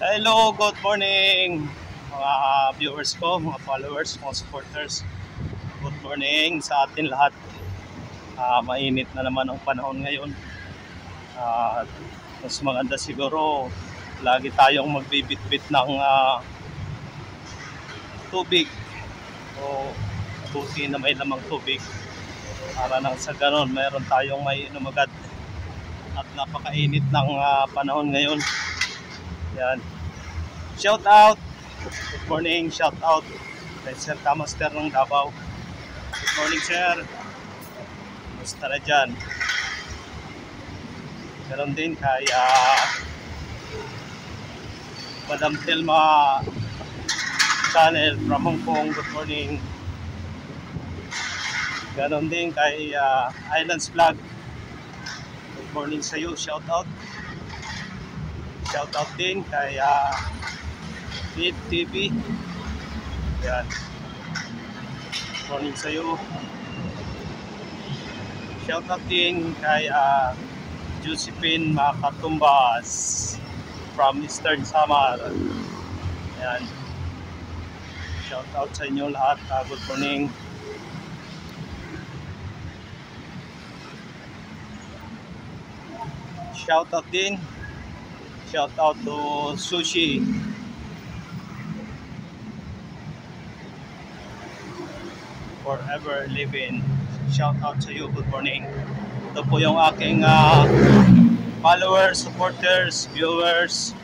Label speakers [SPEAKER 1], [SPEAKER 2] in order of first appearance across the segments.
[SPEAKER 1] Hello, good morning mga viewers ko, mga followers, mga supporters. Good morning sa atin lahat. Mainit na naman ang panahon ngayon. Mas maganda siguro lagi tayong magbibitbit ng tubig o buti na may lamang tubig para nang sa ganon mayroon tayong may inom agad. At napakainit ng panahon ngayon. Yan. Shout out. Good morning, shout out kay Sir Kamaster ng Davao. Good morning, sir. Kumusta na dyan? Meron din kay Madam Telma channel from Hong Kong. Good morning. Ganon din kay Islands Vlog. Good morning sa iyo, shout out. Shout out din kay Bid TV. Yan. Good morning sa iyo. Shout out din kay Josephine Makatumbas from Eastern Samar. Yan. Shout out sa inyo lahat. Good morning. Shout out din. Shout out to Sushi. Forever living. Shout out sa iyo. Good morning. Ito po yung aking followers, supporters, viewers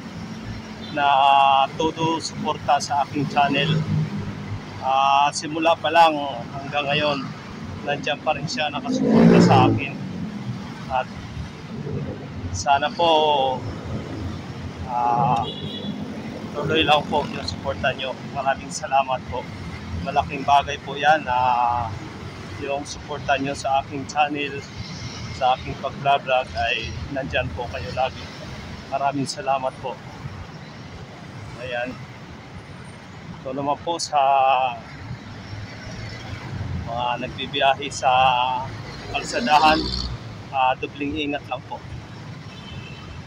[SPEAKER 1] na todo suporta sa aking channel. Simula pa lang hanggang ngayon, nandiyan pa rin siya nakasuporta sa akin. At sana po tuloy lang po yung suporta nyo. Maraming salamat po. Malaking bagay po yan na yung suporta nyo sa aking channel, sa aking pag-vlog ay nandyan po kayo lagi. Maraming salamat po. Ayan. Ito naman po sa mga nagbibiyahe sa kalsadahan, dubling ingat lang po.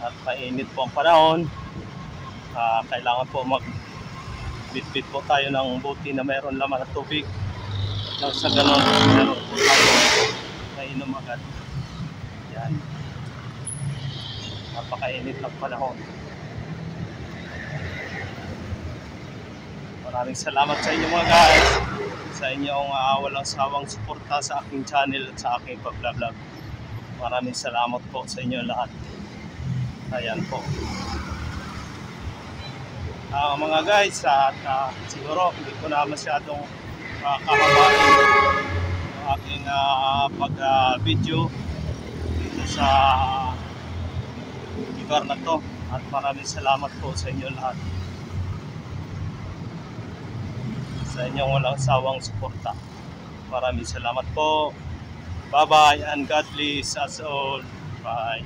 [SPEAKER 1] At mainit po ang panahon. Kailangan po bitbit po tayo ng buti na mayroon laman na tubig. Nang sa ganon, meron po tayo na inom agad. Yan. Napakainit ng panahon. Maraming salamat sa inyo mga guys. Sa inyong walang sawang suporta sa aking channel at sa aking pag-vlog. Maraming salamat po sa inyo lahat. Ayan po. Mga guys, at siguro hindi ko na masyadong kahabain ang aking pag-video dito sa lugar na to. At maraming salamat po sa inyo lahat. Sa inyong walang sawang suporta. Maraming salamat po. Bye-bye and God bless us all. Bye.